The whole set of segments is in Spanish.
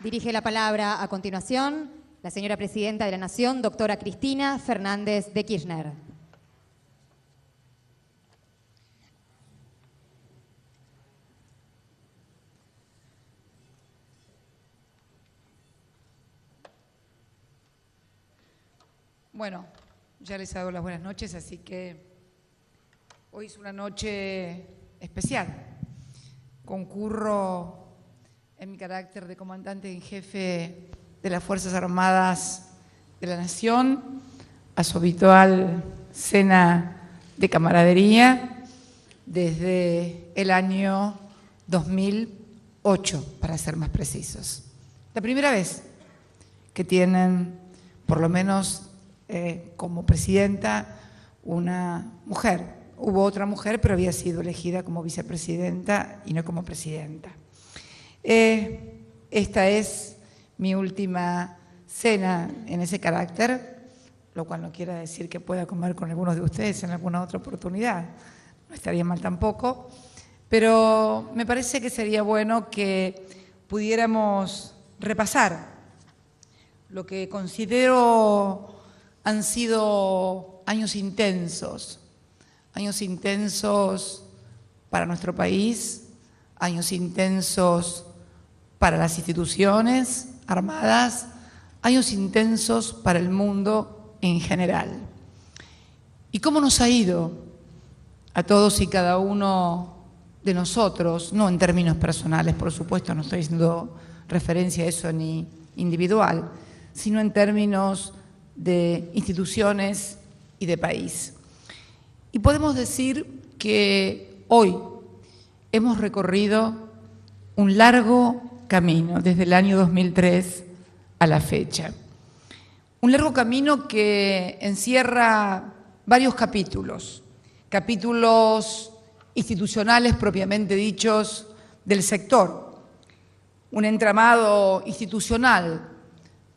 Dirige la palabra a continuación la señora Presidenta de la Nación, doctora Cristina Fernández de Kirchner. Bueno, ya les he dado las buenas noches, así que hoy es una noche especial. Concurro en mi carácter de comandante en jefe de las Fuerzas Armadas de la Nación a su habitual cena de camaradería desde el año 2008, para ser más precisos. La primera vez que tienen, por lo menos como presidenta, una mujer. Hubo otra mujer, pero había sido elegida como vicepresidenta y no como presidenta. Esta es mi última cena en ese carácter, lo cual no quiere decir que pueda comer con algunos de ustedes en alguna otra oportunidad. No estaría mal tampoco, pero me parece que sería bueno que pudiéramos repasar lo que considero han sido años intensos para nuestro país, años intensos para las instituciones armadas, años intensos para el mundo en general. ¿Y cómo nos ha ido a todos y cada uno de nosotros? No en términos personales, por supuesto, no estoy haciendo referencia a eso ni individual, sino en términos de instituciones y de país. Y podemos decir que hoy hemos recorrido un largo camino desde el año 2003 a la fecha. Un largo camino que encierra varios capítulos institucionales propiamente dichos del sector, un entramado institucional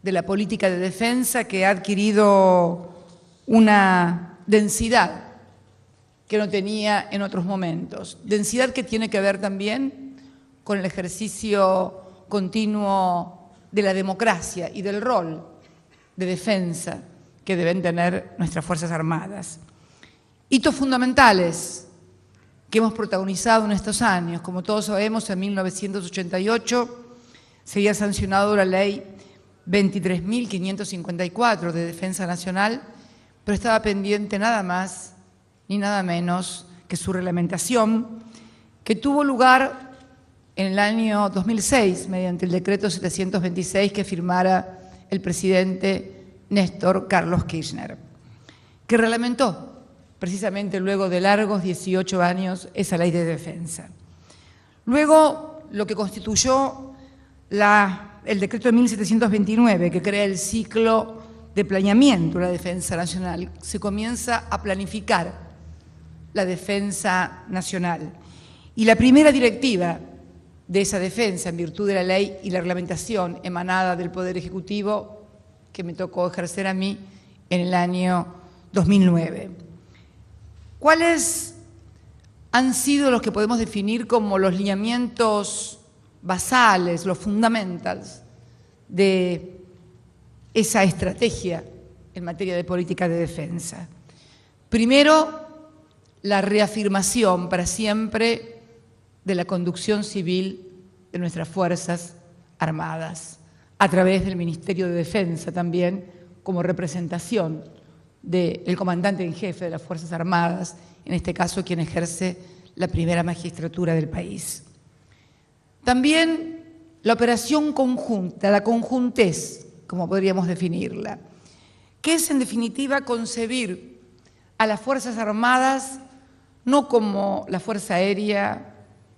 de la política de defensa que ha adquirido una densidad que no tenía en otros momentos. Densidad que tiene que ver también con el ejercicio continuo de la democracia y del rol de defensa que deben tener nuestras Fuerzas Armadas. Hitos fundamentales que hemos protagonizado en estos años. Como todos sabemos, en 1988 se había sancionado la ley 23.554 de Defensa Nacional, pero estaba pendiente nada más ni nada menos que su reglamentación, que tuvo lugar en el año 2006 mediante el decreto 726 que firmara el presidente Néstor Carlos Kirchner, que reglamentó precisamente luego de largos 18 años esa ley de defensa. Luego, lo que constituyó el decreto de 1729, que crea el ciclo de planeamiento de la defensa nacional, se comienza a planificar la defensa nacional. Y la primera directiva de esa defensa, en virtud de la ley y la reglamentación emanada del Poder Ejecutivo, que me tocó ejercer a mí en el año 2009. ¿Cuáles han sido los que podemos definir como los lineamientos basales, los fundamentals de esa estrategia en materia de política de defensa? Primero, la reafirmación para siempre de la conducción civil de nuestras Fuerzas Armadas, a través del Ministerio de Defensa también, como representación del comandante en jefe de las Fuerzas Armadas, en este caso quien ejerce la primera magistratura del país. También la operación conjunta, la conjuntez, como podríamos definirla, que es en definitiva concebir a las Fuerzas Armadas no como la Fuerza Aérea,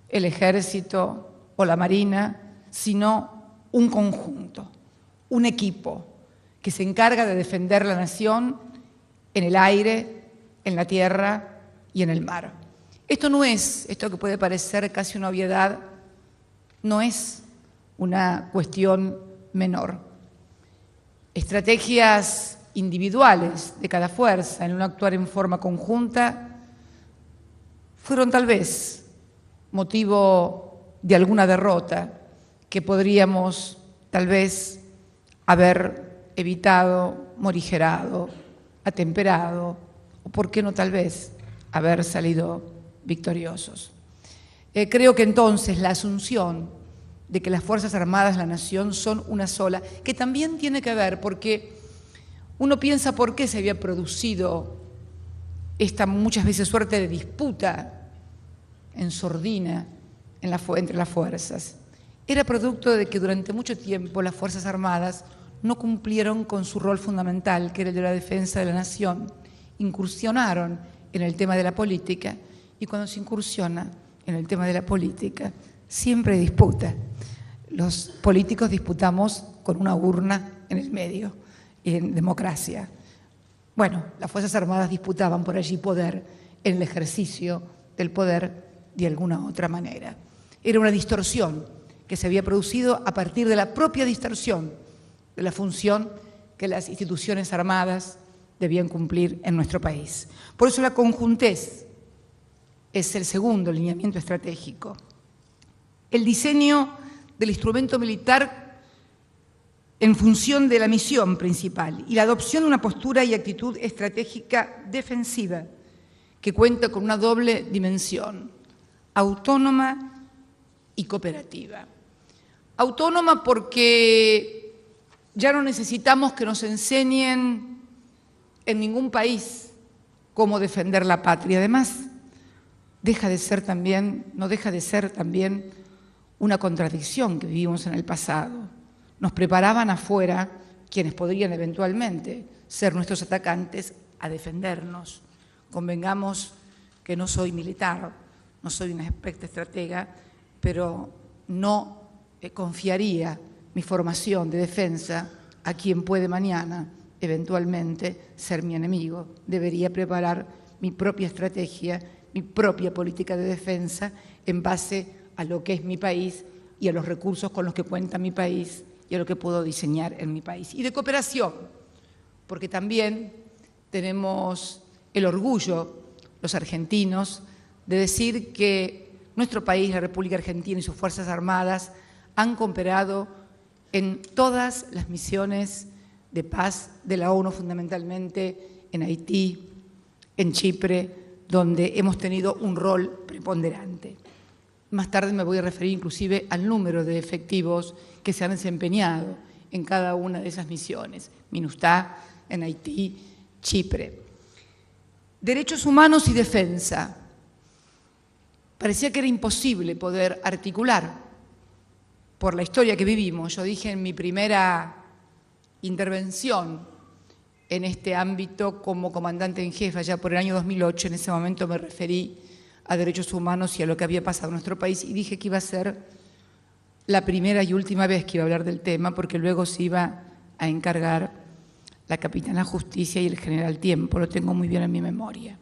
el Ejército o la Marina, sino un conjunto, un equipo que se encarga de defender la nación en el aire, en la tierra y en el mar. Esto que puede parecer casi una obviedad, no es una cuestión menor. Estrategias individuales de cada fuerza en un actuar en forma conjunta fueron tal vez motivo de alguna derrota que podríamos tal vez haber evitado, morigerado, atemperado, o por qué no tal vez haber salido victoriosos. Creo que entonces la asunción de que las Fuerzas Armadas de la Nación son una sola, que también tiene que ver porque uno piensa por qué se había producido esta muchas veces suerte de disputa en sordina entre las fuerzas. Era producto de que durante mucho tiempo las Fuerzas Armadas no cumplieron con su rol fundamental, que era el de la defensa de la nación. Incursionaron en el tema de la política, y cuando se incursiona en el tema de la política, siempre hay disputa. Los políticos disputamos con una urna en el medio, en democracia. Bueno, las Fuerzas Armadas disputaban por allí poder en el ejercicio del poder de alguna otra manera. Era una distorsión que se había producido a partir de la propia distorsión de la función que las instituciones armadas debían cumplir en nuestro país. Por eso la conjuntez es el segundo lineamiento estratégico. El diseño del instrumento militar en función de la misión principal y la adopción de una postura y actitud estratégica defensiva que cuenta con una doble dimensión, autónoma y cooperativa. Autónoma porque ya no necesitamos que nos enseñen en ningún país cómo defender la patria. Además, no deja de ser también una contradicción que vivimos en el pasado. Nos preparaban afuera quienes podrían eventualmente ser nuestros atacantes a defendernos. Convengamos que no soy militar, no soy una experta estratega, pero no confiaría mi formación de defensa a quien puede mañana eventualmente ser mi enemigo. Debería preparar mi propia estrategia, mi propia política de defensa en base a lo que es mi país y a los recursos con los que cuenta mi país y a lo que puedo diseñar en mi país. Y de cooperación, porque también tenemos el orgullo, los argentinos, de decir que nuestro país, la República Argentina y sus Fuerzas Armadas han cooperado en todas las misiones de paz de la ONU, fundamentalmente en Haití, en Chipre, donde hemos tenido un rol preponderante. Más tarde me voy a referir inclusive al número de efectivos que se han desempeñado en cada una de esas misiones, MINUSTAH, en Haití, Chipre. Derechos humanos y defensa. Parecía que era imposible poder articular por la historia que vivimos. Yo dije en mi primera intervención en este ámbito como comandante en jefe, allá por el año 2008, en ese momento me referí a derechos humanos y a lo que había pasado en nuestro país, y dije que iba a ser la primera y última vez que iba a hablar del tema, porque luego se iba a encargar la Capitana Justicia y el General Tiempo, lo tengo muy bien en mi memoria.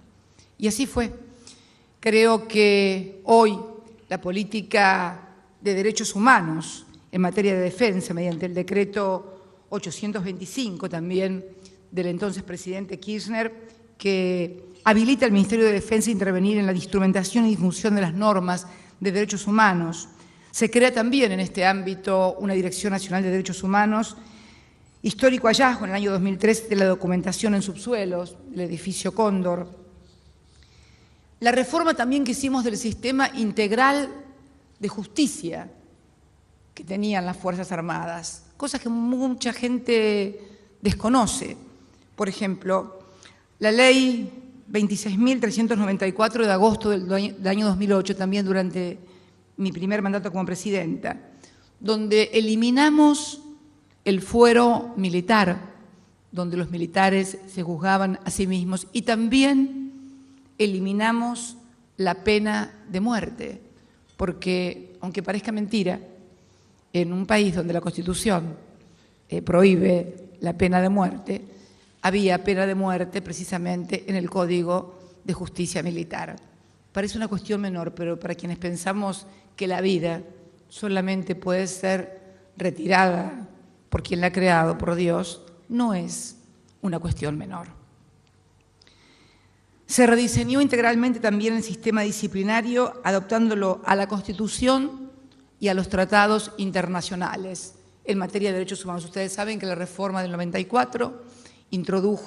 Y así fue. Creo que hoy la política de derechos humanos en materia de defensa, mediante el decreto 825 también del entonces presidente Kirchner, que habilita al Ministerio de Defensa a intervenir en la instrumentación y difusión de las normas de derechos humanos. Se crea también en este ámbito una Dirección Nacional de Derechos Humanos, histórico hallazgo en el año 2003 de la documentación en subsuelos del edificio Cóndor. La reforma también que hicimos del sistema integral de justicia que tenían las Fuerzas Armadas, cosas que mucha gente desconoce. Por ejemplo, la ley 26.394 de agosto del año 2008, también durante mi primer mandato como presidenta, donde eliminamos el fuero militar, donde los militares se juzgaban a sí mismos, y también eliminamos la pena de muerte, porque, aunque parezca mentira, en un país donde la Constitución prohíbe la pena de muerte, había pena de muerte precisamente en el Código de Justicia Militar. Parece una cuestión menor, pero para quienes pensamos que la vida solamente puede ser retirada por quien la ha creado, por Dios, no es una cuestión menor. Se rediseñó integralmente también el sistema disciplinario, adaptándolo a la Constitución y a los tratados internacionales. en materia de derechos humanos. Ustedes saben que la reforma del 94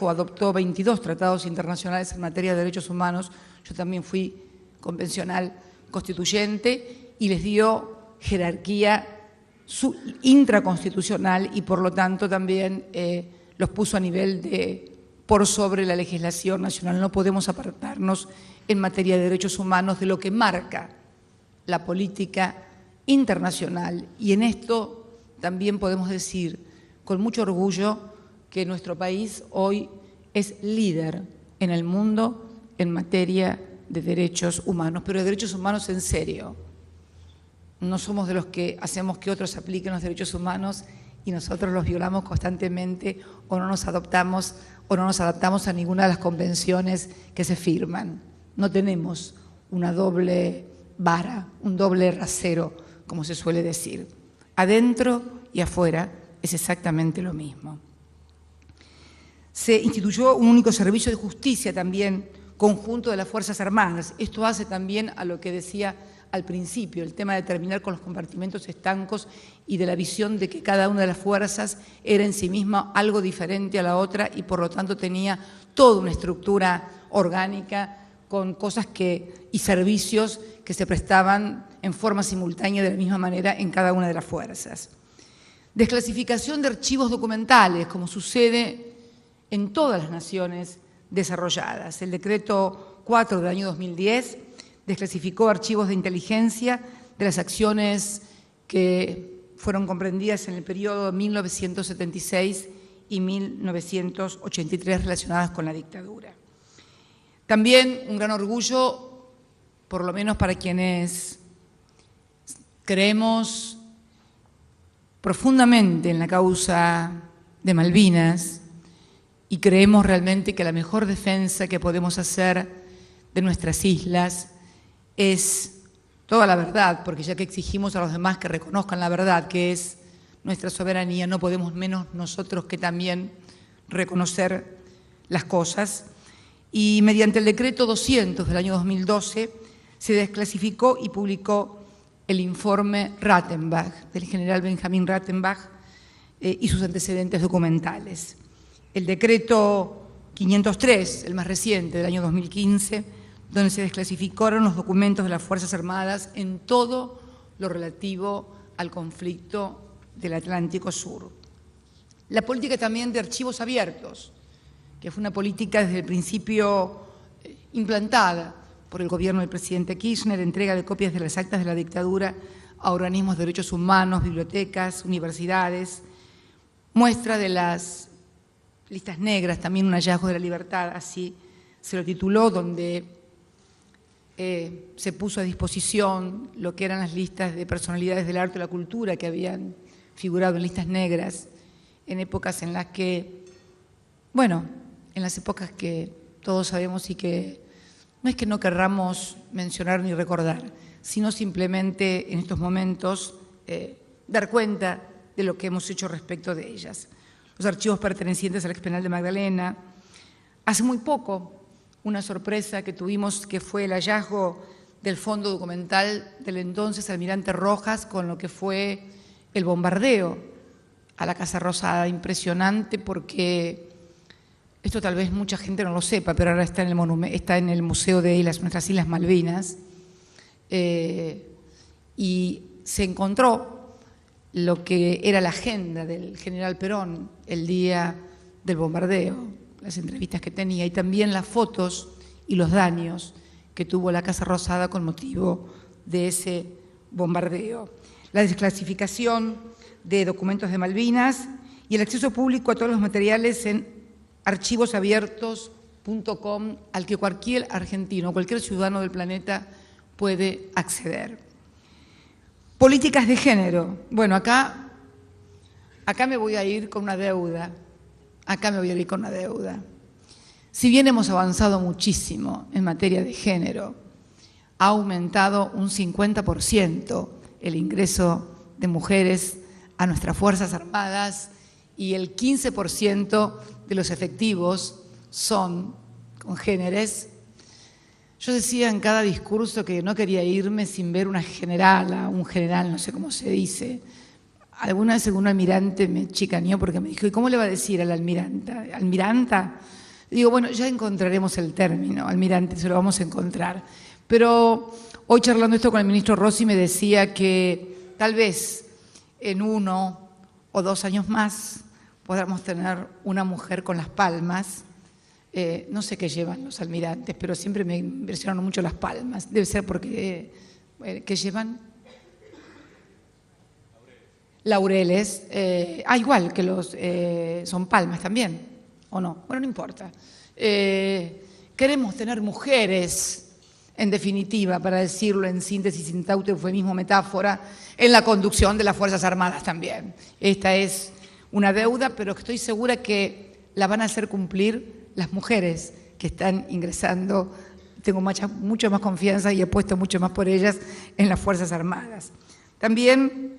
adoptó 22 tratados internacionales en materia de derechos humanos. Yo también fui convencional constituyente y les dio jerarquía intraconstitucional y por lo tanto también los puso a nivel de por sobre la legislación nacional. No podemos apartarnos en materia de derechos humanos de lo que marca la política internacional y en esto también podemos decir con mucho orgullo que nuestro país hoy es líder en el mundo en materia de derechos humanos, pero de derechos humanos en serio. No somos de los que hacemos que otros apliquen los derechos humanos y nosotros los violamos constantemente o no nos adaptamos a ninguna de las convenciones que se firman. No tenemos una doble vara, un doble rasero, como se suele decir. Adentro y afuera es exactamente lo mismo. Se instituyó un único servicio de justicia también conjunto de las Fuerzas Armadas. Esto hace también a lo que decía al principio, el tema de terminar con los compartimentos estancos y de la visión de que cada una de las fuerzas era en sí misma algo diferente a la otra y por lo tanto tenía toda una estructura orgánica con cosas y servicios que se prestaban en forma simultánea de la misma manera en cada una de las fuerzas. Desclasificación de archivos documentales, como sucede en todas las naciones desarrolladas. El decreto 4 del año 2010 desclasificó archivos de inteligencia de las acciones que fueron comprendidas en el periodo 1976 y 1983 relacionadas con la dictadura. También un gran orgullo, por lo menos para quienes creemos profundamente en la causa de Malvinas y creemos realmente que la mejor defensa que podemos hacer de nuestras islas es toda la verdad, porque ya que exigimos a los demás que reconozcan la verdad, que es nuestra soberanía, no podemos menos nosotros que también reconocer las cosas. Y mediante el decreto 200 del año 2012 se desclasificó y publicó el informe Rattenbach, del general Benjamin Rattenbach y sus antecedentes documentales. El decreto 503, el más reciente, del año 2015, donde se desclasificaron los documentos de las Fuerzas Armadas en todo lo relativo al conflicto del Atlántico Sur. La política también de archivos abiertos, que fue una política desde el principio implantada por el gobierno del presidente Kirchner, entrega de copias de las actas de la dictadura a organismos de derechos humanos, bibliotecas, universidades, muestra de las listas negras, también un hallazgo de la libertad, así se lo tituló, donde se puso a disposición lo que eran las listas de personalidades del arte y la cultura que habían figurado en listas negras en épocas en las que, bueno, en las épocas que todos sabemos y que no es que no querramos mencionar ni recordar, sino simplemente en estos momentos dar cuenta de lo que hemos hecho respecto de ellas. Los archivos pertenecientes al expenal de Magdalena. Hace muy poco, una sorpresa que tuvimos que fue el hallazgo del fondo documental del entonces almirante Rojas con lo que fue el bombardeo a la Casa Rosada. Impresionante porque esto tal vez mucha gente no lo sepa, pero ahora está en el Museo de nuestras Islas Malvinas y se encontró lo que era la agenda del general Perón el día del bombardeo, las entrevistas que tenía y también las fotos y los daños que tuvo la Casa Rosada con motivo de ese bombardeo. La desclasificación de documentos de Malvinas y el acceso público a todos los materiales en archivosabiertos.com al que cualquier argentino, cualquier ciudadano del planeta puede acceder. Políticas de género. Bueno, acá me voy a ir con una deuda. Si bien hemos avanzado muchísimo en materia de género, ha aumentado un 50% el ingreso de mujeres a nuestras Fuerzas Armadas y el 15% de los efectivos son congéneres. Yo decía en cada discurso que no quería irme sin ver una generala, un general, no sé cómo se dice, Alguna vez un almirante me chicaneó porque me dijo, ¿y cómo le va a decir al almiranta? ¿Almiranta? Digo, bueno, ya encontraremos el término, almirante, se lo vamos a encontrar. Pero hoy charlando esto con el ministro Rossi me decía que tal vez en 1 o 2 años más podamos tener una mujer con las palmas. No sé qué llevan los almirantes, pero siempre me impresionaron mucho las palmas. Debe ser porque, ¿qué llevan? Laureles. Igual que los, son palmas también, ¿o no? Bueno, no importa. Queremos tener mujeres, en definitiva, para decirlo en síntesis, sin tanto eufemismo, metáfora, en la conducción de las Fuerzas Armadas también. Esta es una deuda, pero estoy segura que la van a hacer cumplir las mujeres que están ingresando. Tengo mucho más confianza y he puesto mucho más por ellas en las Fuerzas Armadas. También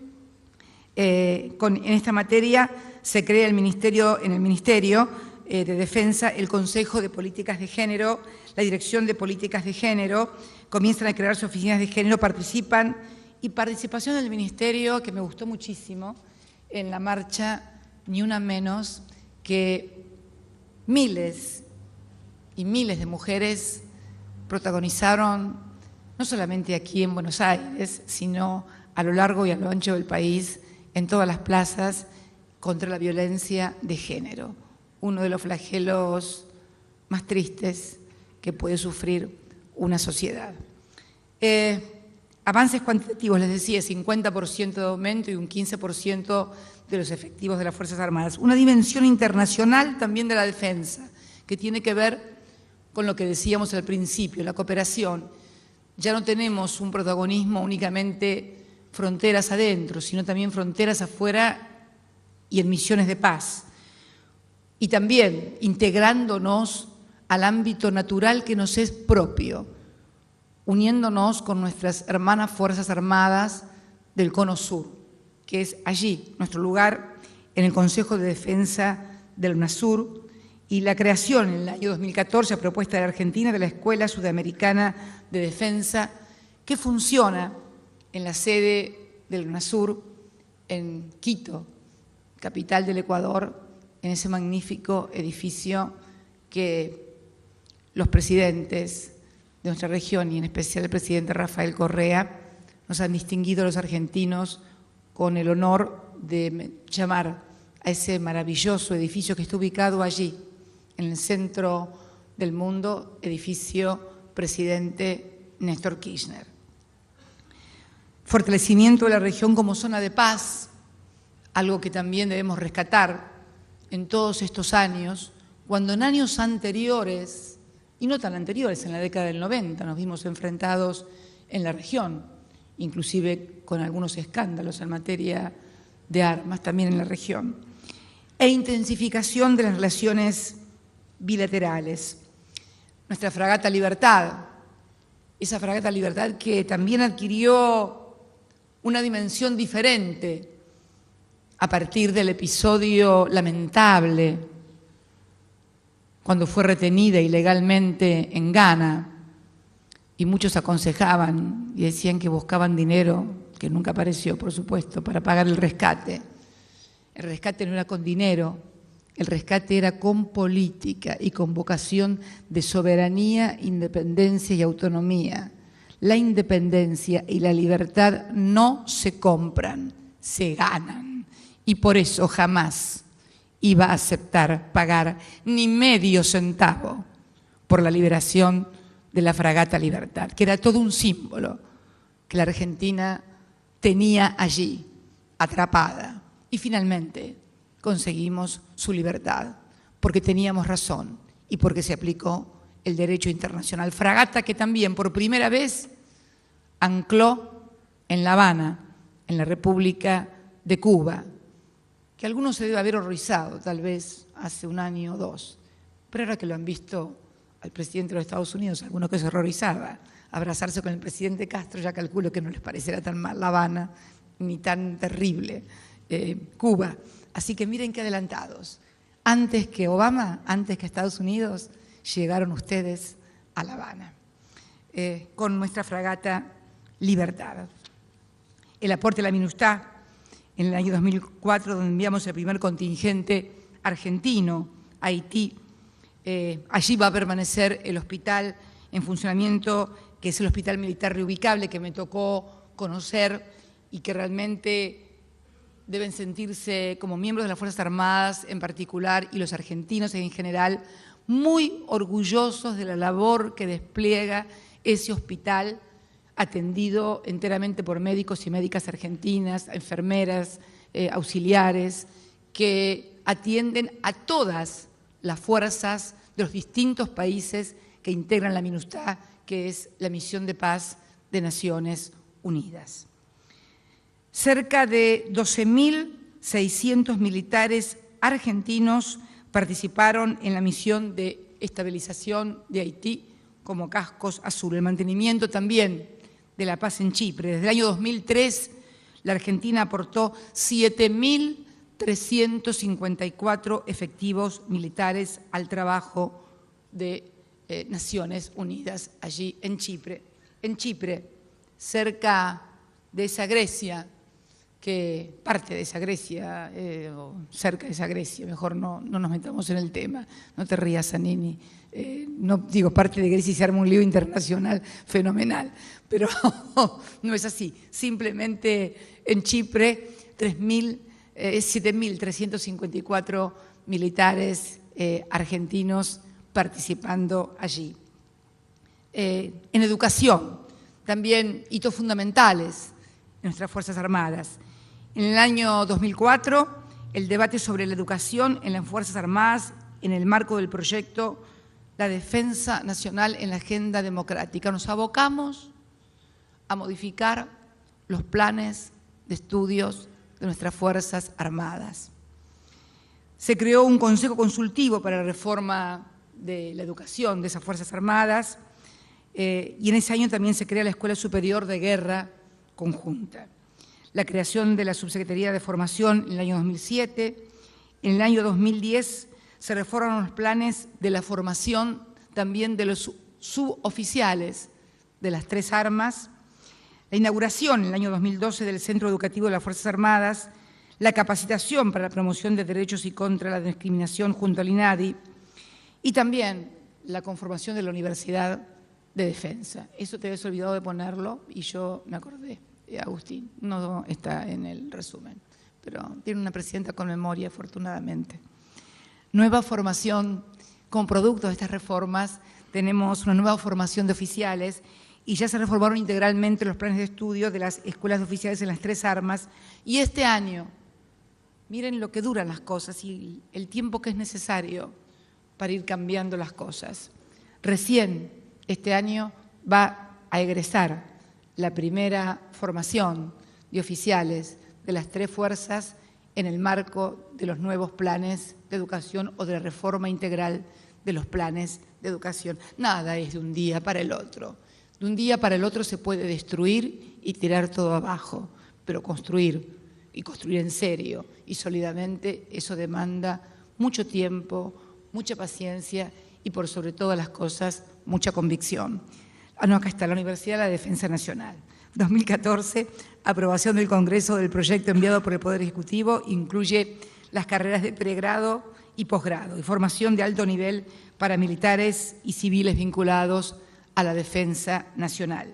en esta materia se crea en el Ministerio de Defensa el Consejo de Políticas de Género, la Dirección de Políticas de Género, comienzan a crearse oficinas de género, participación del Ministerio, que me gustó muchísimo, en la marcha, ni una menos, que miles y miles de mujeres protagonizaron, no solamente aquí en Buenos Aires, sino a lo largo y a lo ancho del país, en todas las plazas, contra la violencia de género, uno de los flagelos más tristes que puede sufrir una sociedad. Avances cuantitativos, les decía, 50% de aumento y un 15% de los efectivos de las Fuerzas Armadas. Una dimensión internacional también de la defensa, que tiene que ver con lo que decíamos al principio, la cooperación. Ya no tenemos un protagonismo únicamente fronteras adentro, sino también fronteras afuera y en misiones de paz. Y también integrándonos al ámbito natural que nos es propio, uniéndonos con nuestras hermanas Fuerzas Armadas del Cono Sur, que es allí nuestro lugar en el Consejo de Defensa del UNASUR, y la creación en el año 2014, a propuesta de la Argentina, de la Escuela Sudamericana de Defensa, que funciona en la sede del UNASUR en Quito, capital del Ecuador, en ese magnífico edificio que los presidentes de nuestra región, y en especial el presidente Rafael Correa, nos han distinguido a los argentinos con el honor de llamar a ese maravilloso edificio que está ubicado allí, en el centro del mundo, edificio presidente Néstor Kirchner. Fortalecimiento de la región como zona de paz, algo que también debemos rescatar en todos estos años, cuando en años anteriores, y no tan anteriores, en la década del 90, nos vimos enfrentados en la región, inclusive con algunos escándalos en materia de armas también en la región, e intensificación de las relaciones bilaterales. Nuestra fragata Libertad, esa fragata Libertad que también adquirió una dimensión diferente a partir del episodio lamentable cuando fue retenida ilegalmente en Ghana, y muchos aconsejaban y decían que buscaban dinero, que nunca apareció, por supuesto, para pagar el rescate. El rescate no era con dinero, el rescate era con política y con vocación de soberanía, independencia y autonomía. La independencia y la libertad no se compran, se ganan. Y por eso jamás iba a aceptar pagar ni medio centavo por la liberación de la fragata Libertad, que era todo un símbolo que la Argentina tenía allí, atrapada. Y finalmente conseguimos su libertad, porque teníamos razón y porque se aplicó el derecho internacional. Fragata que también por primera vez ancló en La Habana, en la República de Cuba, que algunos se debe haber horrorizado tal vez hace un año o dos, pero ahora que lo han visto al presidente de los Estados Unidos, alguno que se horrorizaba, abrazarse con el presidente Castro, ya calculo que no les parecerá tan mal La Habana ni tan terrible Cuba. Así que miren qué adelantados. Antes que Obama, antes que Estados Unidos, llegaron ustedes a La Habana con nuestra fragata Libertad. El aporte de la MINUSTAH en el año 2004, donde enviamos el primer contingente argentino a Haití. Allí va a permanecer el hospital en funcionamiento, que es el Hospital Militar Reubicable, que me tocó conocer y que realmente deben sentirse como miembros de las Fuerzas Armadas en particular y los argentinos en general muy orgullosos de la labor que despliega ese hospital, atendido enteramente por médicos y médicas argentinas, enfermeras, auxiliares, que atienden a todas las fuerzas de los distintos países que integran la MINUSTAH, que es la Misión de Paz de Naciones Unidas. Cerca de 12.600 militares argentinos participaron en la misión de estabilización de Haití como cascos azul. El mantenimiento también de la paz en Chipre. Desde el año 2003, la Argentina aportó 7.354 efectivos militares al trabajo de Naciones Unidas allí en Chipre. En Chipre, cerca de esa Grecia, que parte de esa Grecia, o cerca de esa Grecia, mejor no nos metamos en el tema, no te rías, Zanini, no digo parte de Grecia y se arma un lío internacional fenomenal, pero no es así, simplemente en Chipre 7.354 militares argentinos participando allí. En educación, también hitos fundamentales en nuestras Fuerzas Armadas. En el año 2004, el debate sobre la educación en las Fuerzas Armadas en el marco del proyecto La Defensa Nacional en la Agenda Democrática. Nos abocamos a modificar los planes de estudios de nuestras Fuerzas Armadas. Se creó un consejo consultivo para la reforma de la educación de esas Fuerzas Armadas y en ese año también se crea la Escuela Superior de Guerra Conjunta. La creación de la Subsecretaría de Formación en el año 2007. En el año 2010 se reforman los planes de la formación también de los suboficiales de las tres armas. La inauguración en el año 2012 del Centro Educativo de las Fuerzas Armadas, la capacitación para la promoción de derechos y contra la discriminación junto al INADI y también la conformación de la Universidad de Defensa. Eso te habías olvidado de ponerlo y yo me acordé. Agustín, no está en el resumen, pero tiene una presidenta con memoria, afortunadamente. Nueva formación, como producto de estas reformas, tenemos una nueva formación de oficiales y ya se reformaron integralmente los planes de estudio de las escuelas de oficiales en las tres armas. Y este año, miren lo que duran las cosas y el tiempo que es necesario para ir cambiando las cosas. Recién este año va a egresar la primera formación de oficiales de las tres fuerzas en el marco de los nuevos planes de educación o de la reforma integral de los planes de educación. Nada es de un día para el otro. De un día para el otro se puede destruir y tirar todo abajo, pero construir, y construir en serio y sólidamente, eso demanda mucho tiempo, mucha paciencia y por sobre todas las cosas, mucha convicción. No, acá está, la Universidad de la Defensa Nacional. 2014, aprobación del Congreso del proyecto enviado por el Poder Ejecutivo, incluye las carreras de pregrado y posgrado y formación de alto nivel para militares y civiles vinculados a la defensa nacional.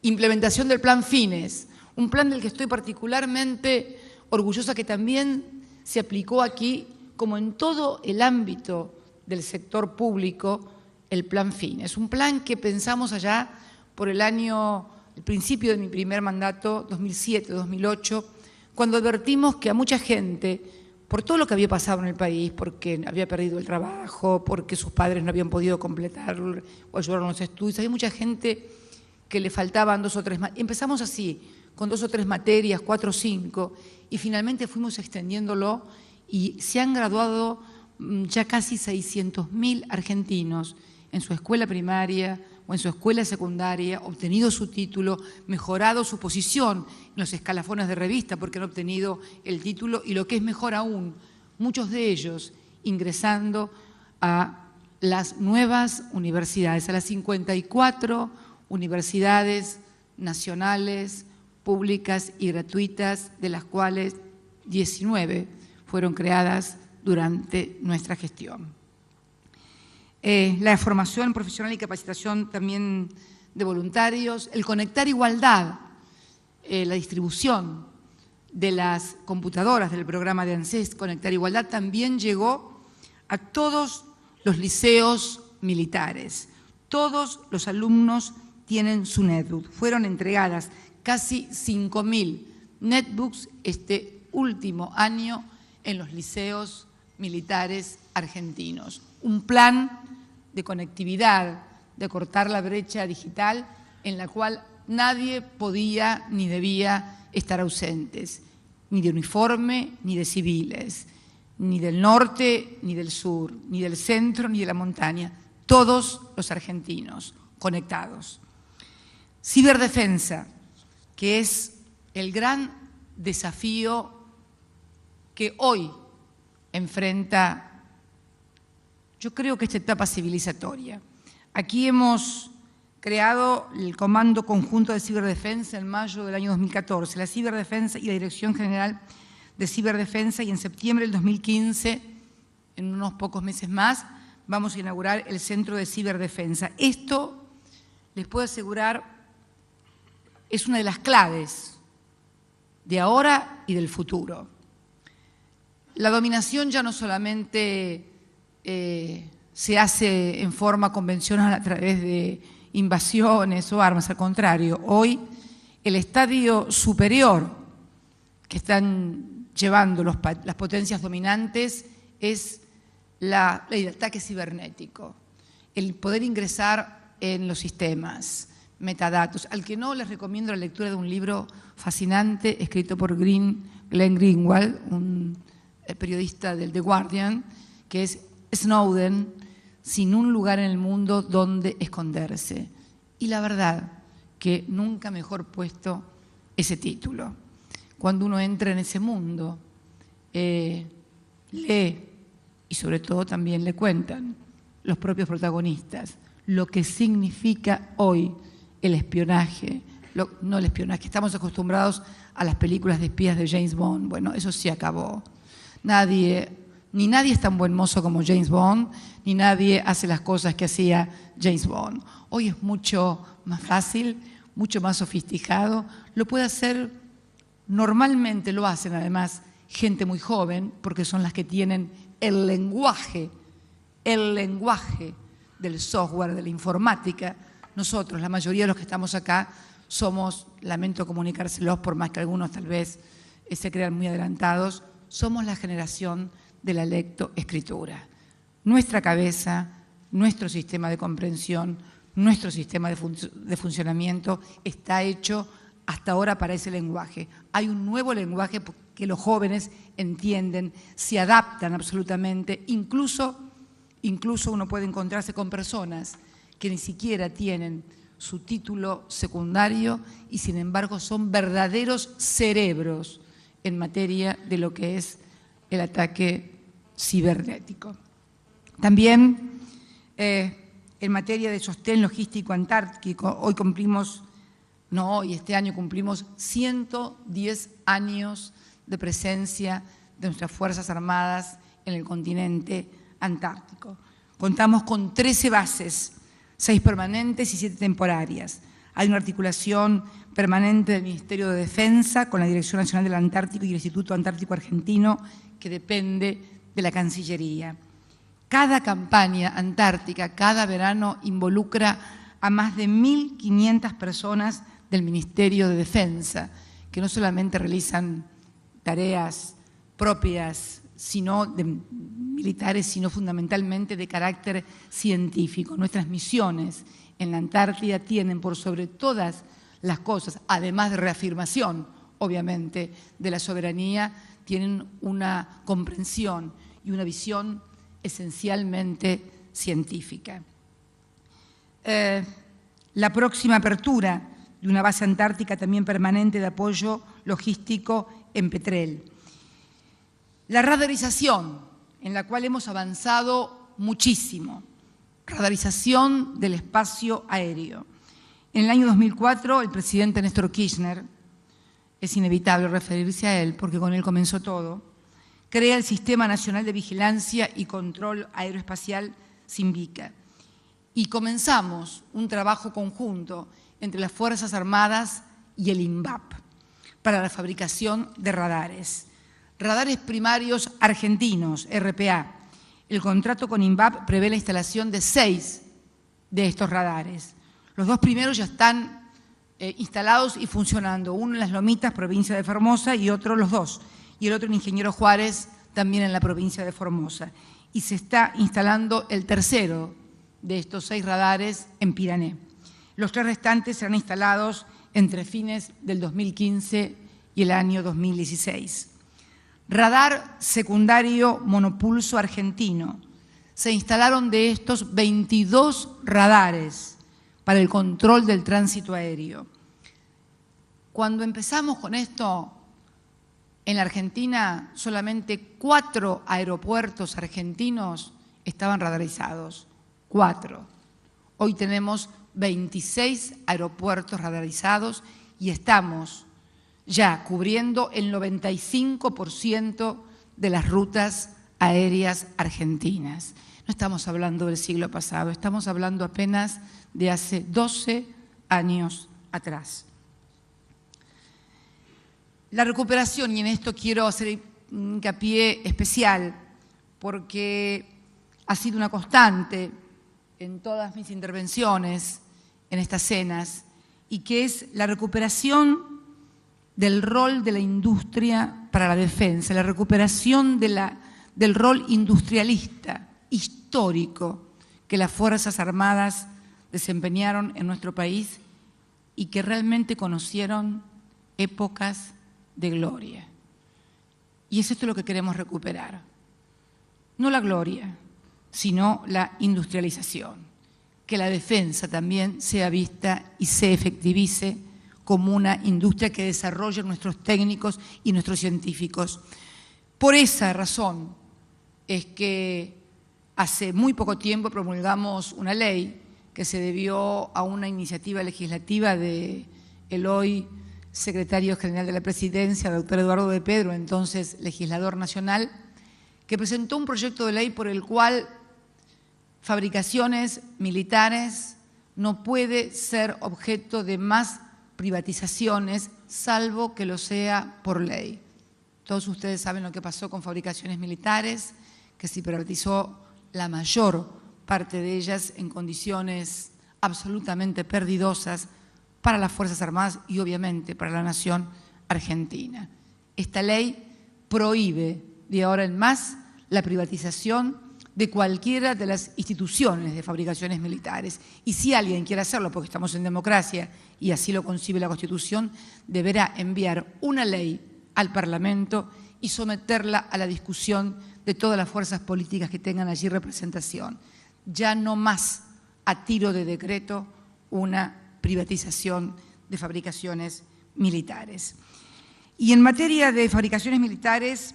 Implementación del Plan Fines, un plan del que estoy particularmente orgullosa que también se aplicó aquí, como en todo el ámbito del sector público, el Plan Fines. Un plan que pensamos allá por el principio de mi primer mandato, 2007-2008, cuando advertimos que a mucha gente, por todo lo que había pasado en el país, porque había perdido el trabajo, porque sus padres no habían podido completar o ayudar en los estudios, había mucha gente que le faltaban 2 o 3 materias. Empezamos así, con 2 o 3 materias, 4 o 5, y finalmente fuimos extendiéndolo y se han graduado ya casi 600.000 argentinos en su escuela primaria o en su escuela secundaria, obtenido su título, mejorado su posición en los escalafones de revista porque han obtenido el título y lo que es mejor aún, muchos de ellos ingresando a las nuevas universidades, a las 54 universidades nacionales, públicas y gratuitas, de las cuales 19 fueron creadas durante nuestra gestión. La formación profesional y capacitación también de voluntarios, el conectar igualdad, la distribución de las computadoras del programa de ANSES Conectar Igualdad también llegó a todos los liceos militares. Todos los alumnos tienen su netbook. Fueron entregadas casi 5.000 netbooks este último año en los liceos militares argentinos. Un plan de conectividad, de cortar la brecha digital en la cual nadie podía ni debía estar ausentes, ni de uniforme, ni de civiles, ni del norte, ni del sur, ni del centro, ni de la montaña. Todos los argentinos conectados. Ciberdefensa, que es el gran desafío que hoy enfrenta, yo creo que esta etapa civilizatoria. Aquí hemos creado el Comando Conjunto de Ciberdefensa en mayo del año 2014, la Ciberdefensa y la Dirección General de Ciberdefensa, y en septiembre del 2015, en unos pocos meses más, vamos a inaugurar el Centro de Ciberdefensa. Esto, les puedo asegurar, es una de las claves de ahora y del futuro. La dominación ya no solamente se hace en forma convencional a través de invasiones o armas, al contrario, hoy el estadio superior que están llevando las potencias dominantes es el ataque cibernético, el poder ingresar en los sistemas, metadatos. Al que no, les recomiendo la lectura de un libro fascinante escrito por Glenn Greenwald, un periodista del The Guardian, que es Snowden, sin un lugar en el mundo donde esconderse. Y la verdad que nunca mejor puesto ese título. Cuando uno entra en ese mundo, lee y sobre todo también le cuentan los propios protagonistas lo que significa hoy el espionaje, no el espionaje, estamos acostumbrados a las películas de espías de James Bond. Bueno, eso se acabó. Ni nadie es tan buen mozo como James Bond, ni nadie hace las cosas que hacía James Bond. Hoy es mucho más fácil, mucho más sofisticado. Lo puede hacer, normalmente lo hacen además gente muy joven, porque son las que tienen el lenguaje del software, de la informática. Nosotros, la mayoría de los que estamos acá, somos, lamento comunicárselos, por más que algunos tal vez se crean muy adelantados, somos la generación de la lectoescritura. Nuestra cabeza, nuestro sistema de comprensión, nuestro sistema de funcionamiento está hecho hasta ahora para ese lenguaje. Hay un nuevo lenguaje que los jóvenes entienden, se adaptan absolutamente, incluso uno puede encontrarse con personas que ni siquiera tienen su título secundario y sin embargo son verdaderos cerebros en materia de lo que es el ataque cibernético. También en materia de sostén logístico antártico, este año cumplimos 110 años de presencia de nuestras Fuerzas Armadas en el continente antártico. Contamos con 13 bases, 6 permanentes y 7 temporarias. Hay una articulación permanente del Ministerio de Defensa con la Dirección Nacional del Antártico y el Instituto Antártico Argentino, que depende de la Cancillería. Cada campaña antártica, cada verano, involucra a más de 1.500 personas del Ministerio de Defensa, que no solamente realizan tareas propias militares, sino fundamentalmente de carácter científico. Nuestras misiones en la Antártida tienen por sobre todas las cosas, además de reafirmación, obviamente, de la soberanía, tienen una comprensión y una visión esencialmente científica. La próxima apertura de una base antártica también permanente de apoyo logístico en Petrel. La radarización, en la cual hemos avanzado muchísimo. Radarización del espacio aéreo. En el año 2004, el presidente Néstor Kirchner es inevitable referirse a él porque con él comenzó todo, crea el Sistema Nacional de Vigilancia y Control Aeroespacial SINVICA. Y comenzamos un trabajo conjunto entre las Fuerzas Armadas y el INVAP para la fabricación de radares. Radares primarios argentinos, RPA. El contrato con INVAP prevé la instalación de 6 de estos radares. Los 2 primeros ya están instalados y funcionando, uno en Las Lomitas, provincia de Formosa, y otro, los 2, y el otro en Ingeniero Juárez, también en la provincia de Formosa. Y se está instalando el tercero de estos 6 radares en Pirané. Los 3 restantes serán instalados entre fines del 2015 y el año 2016. Radar secundario monopulso argentino. Se instalaron de estos 22 radares para el control del tránsito aéreo. Cuando empezamos con esto, en la Argentina solamente 4 aeropuertos argentinos estaban radarizados. 4. Hoy tenemos 26 aeropuertos radarizados y estamos ya cubriendo el 95% de las rutas aéreas argentinas. No estamos hablando del siglo pasado, estamos hablando apenas de hace 12 años atrás. La recuperación, y en esto quiero hacer hincapié especial, porque ha sido una constante en todas mis intervenciones en estas cenas, y que es la recuperación del rol de la industria para la defensa, la recuperación del rol industrialista, histórico, que las Fuerzas Armadas desempeñaron en nuestro país y que realmente conocieron épocas de gloria. Y es esto lo que queremos recuperar. No la gloria, sino la industrialización. Que la defensa también sea vista y se efectivice como una industria que desarrollen nuestros técnicos y nuestros científicos. Por esa razón es que hace muy poco tiempo promulgamos una ley que se debió a una iniciativa legislativa del hoy secretario general de la Presidencia, doctor Eduardo de Pedro, entonces legislador nacional, que presentó un proyecto de ley por el cual fabricaciones militares no puede ser objeto de más privatizaciones, salvo que lo sea por ley. Todos ustedes saben lo que pasó con fabricaciones militares, que se privatizó la mayor parte de ellas en condiciones absolutamente perdidosas para las Fuerzas Armadas y obviamente para la nación argentina. Esta ley prohíbe de ahora en más la privatización de cualquiera de las instituciones de fabricaciones militares. Y si alguien quiere hacerlo, porque estamos en democracia y así lo concibe la Constitución, deberá enviar una ley al Parlamento y someterla a la discusión de todas las fuerzas políticas que tengan allí representación. Ya no más a tiro de decreto una privatización de fabricaciones militares. Y en materia de fabricaciones militares,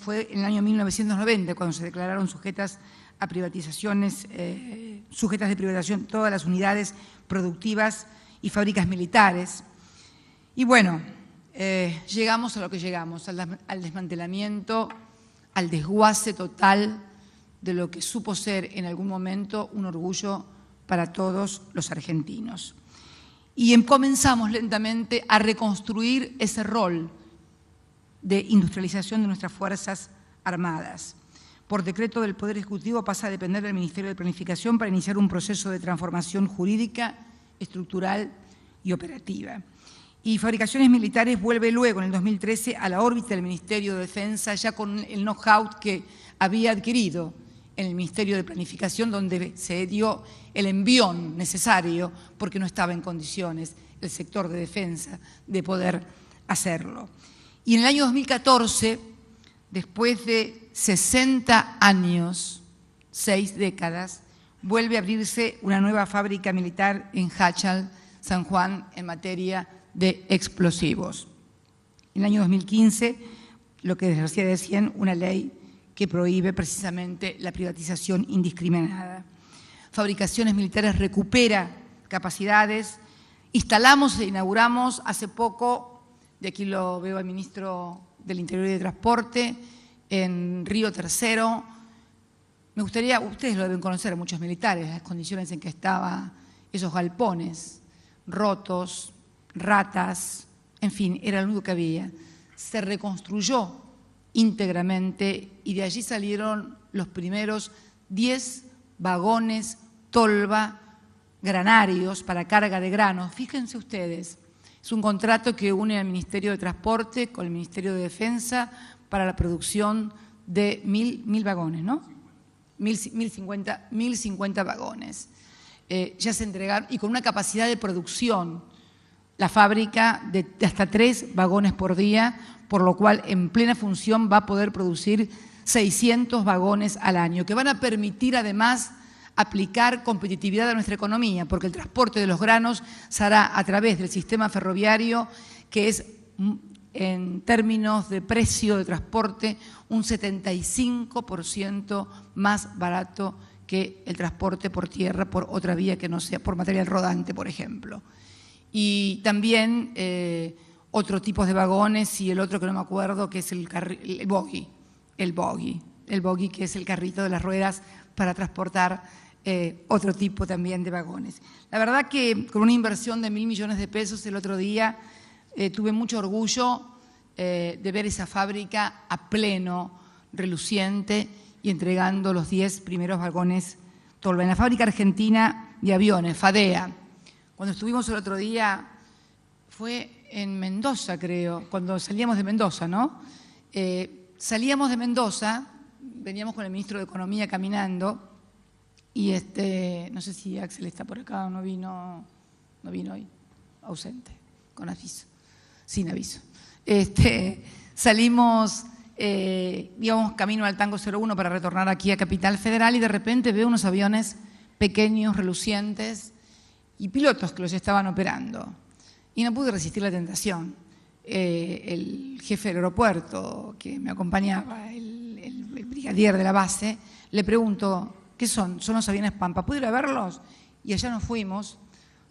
fue en el año 1990 cuando se declararon sujetas a privatizaciones, sujetas de privatización todas las unidades productivas y fábricas militares. Y bueno, llegamos a lo que llegamos, al desmantelamiento, al desguace total de lo que supo ser en algún momento un orgullo para todos los argentinos. Y comenzamos lentamente a reconstruir ese rol de industrialización de nuestras Fuerzas Armadas. Por decreto del Poder Ejecutivo pasa a depender del Ministerio de Planificación para iniciar un proceso de transformación jurídica, estructural y operativa. Y Fabricaciones Militares vuelve luego, en el 2013, a la órbita del Ministerio de Defensa, ya con el know-how que había adquirido en el Ministerio de Planificación, donde se dio el envión necesario, porque no estaba en condiciones el sector de defensa de poder hacerlo. Y en el año 2014, después de 60 años, 6 décadas, vuelve a abrirse una nueva fábrica militar en Háchal, San Juan, en materia de explosivos. En el año 2015, lo que decía decían, una ley que prohíbe precisamente la privatización indiscriminada. Fabricaciones Militares recupera capacidades. Instalamos e inauguramos hace poco de aquí lo veo al ministro del Interior y de Transporte, en Río Tercero. Me gustaría, ustedes lo deben conocer, muchos militares, las condiciones en que estaban esos galpones, rotos, ratas, en fin, era lo único que había. Se reconstruyó íntegramente y de allí salieron los primeros 10 vagones tolva granarios para carga de granos. Fíjense ustedes, es un contrato que une al Ministerio de Transporte con el Ministerio de Defensa para la producción de 1.000 vagones, ¿no? 1.050 vagones. Ya se entregaron, y con una capacidad de producción, la fábrica de hasta 3 vagones por día, por lo cual en plena función va a poder producir 600 vagones al año, que van a permitir además aplicar competitividad a nuestra economía, porque el transporte de los granos se hará a través del sistema ferroviario, que es, en términos de precio de transporte, un 75% más barato que el transporte por tierra, por otra vía que no sea por material rodante, por ejemplo. Y también otros tipos de vagones, y el otro que no me acuerdo, que es el bogie, que es el carrito de las ruedas para transportar otro tipo también de vagones. La verdad que con una inversión de 1.000 millones de pesos el otro día tuve mucho orgullo de ver esa fábrica a pleno, reluciente y entregando los 10 primeros vagones tolva. En la Fábrica Argentina de Aviones, FADEA, cuando estuvimos el otro día, fue en Mendoza, creo, cuando salíamos de Mendoza, ¿no? Salíamos de Mendoza, veníamos con el ministro de Economía caminando, y no sé si Axel está por acá o no vino hoy, ausente, con aviso, sin aviso. Salimos, íbamos camino al Tango 01 para retornar aquí a Capital Federal y de repente veo unos aviones pequeños, relucientes y pilotos que los estaban operando. Y no pude resistir la tentación. El jefe del aeropuerto que me acompañaba, el brigadier de la base, le pregunto, ¿qué son? Son los aviones Pampa. ¿Pude ir a verlos? Y allá nos fuimos.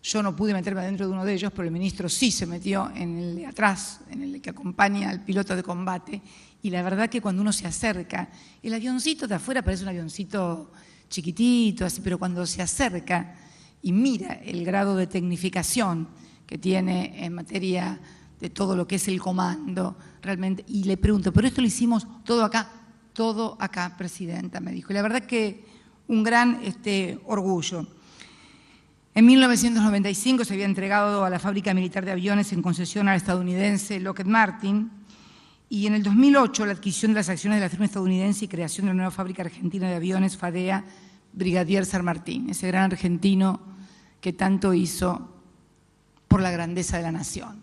Yo no pude meterme adentro de uno de ellos, pero el ministro sí se metió en el de atrás, en el que acompaña al piloto de combate. Y la verdad que cuando uno se acerca, el avioncito de afuera parece un avioncito chiquitito, así, pero cuando se acerca y mira el grado de tecnificación que tiene en materia de todo lo que es el comando, realmente, y le pregunto, ¿pero esto lo hicimos todo acá, Presidenta? Me dijo. Y la verdad que un gran orgullo. En 1995 se había entregado a la Fábrica Militar de Aviones en concesión al estadounidense Lockheed Martin, y en el 2008 la adquisición de las acciones de la firma estadounidense y creación de la nueva Fábrica Argentina de Aviones, FADEA, Brigadier San Martín, ese gran argentino que tanto hizo por la grandeza de la nación.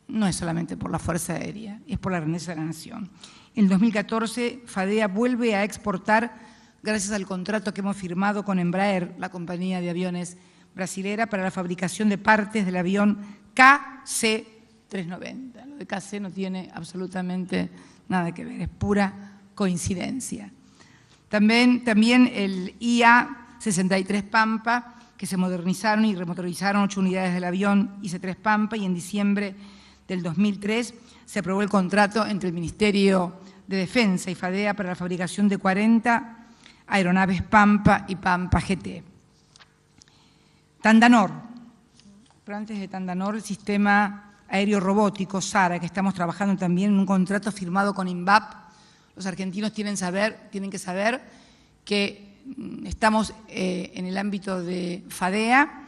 No es solamente por la Fuerza Aérea, es por la grandeza de la nación. En 2014, FADEA vuelve a exportar, gracias al contrato que hemos firmado con Embraer, la compañía de aviones brasilera, para la fabricación de partes del avión KC-390. Lo de KC no tiene absolutamente nada que ver, es pura coincidencia. También el IA-63 Pampa, que se modernizaron y remotorizaron 8 unidades del avión IC-3 Pampa, y en diciembre del 2003 se aprobó el contrato entre el Ministerio de Defensa y FADEA para la fabricación de 40 aeronaves Pampa y Pampa GT. Tandanor, pero antes de Tandanor, el sistema aéreo robótico SARA, que estamos trabajando también en un contrato firmado con INVAP. Los argentinos tienen que saber que estamos en el ámbito de FADEA,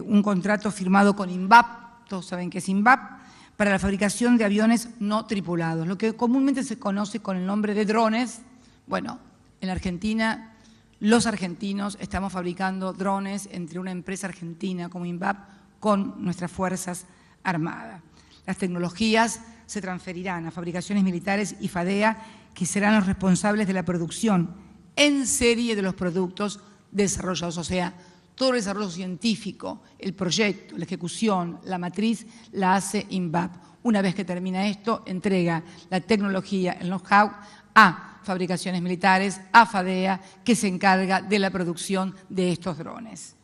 un contrato firmado con INVAP, todos saben que es INVAP, para la fabricación de aviones no tripulados, lo que comúnmente se conoce con el nombre de drones. Bueno, en Argentina, los argentinos estamos fabricando drones entre una empresa argentina como INVAP con nuestras Fuerzas Armadas. Las tecnologías se transferirán a fabricaciones militares y FADEA, que serán los responsables de la producción en serie de los productos desarrollados, o sea, todo el desarrollo científico, el proyecto, la ejecución, la matriz, la hace INVAP. Una vez que termina esto, entrega la tecnología, el know-how a fabricaciones militares, a FADEA, que se encarga de la producción de estos drones.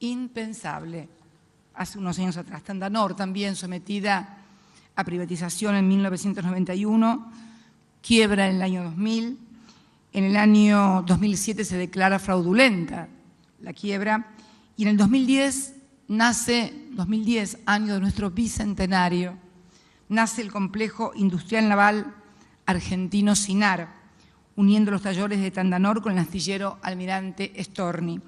Impensable. Hace unos años atrás, Tandanor, también sometida a privatización en 1991, quiebra en el año 2000, en el año 2007 se declara fraudulenta la quiebra y en el 2010 nace, 2010, año de nuestro bicentenario, nace el complejo industrial naval argentino SINAR, uniendo los talleres de Tandanor con el astillero Almirante Storni,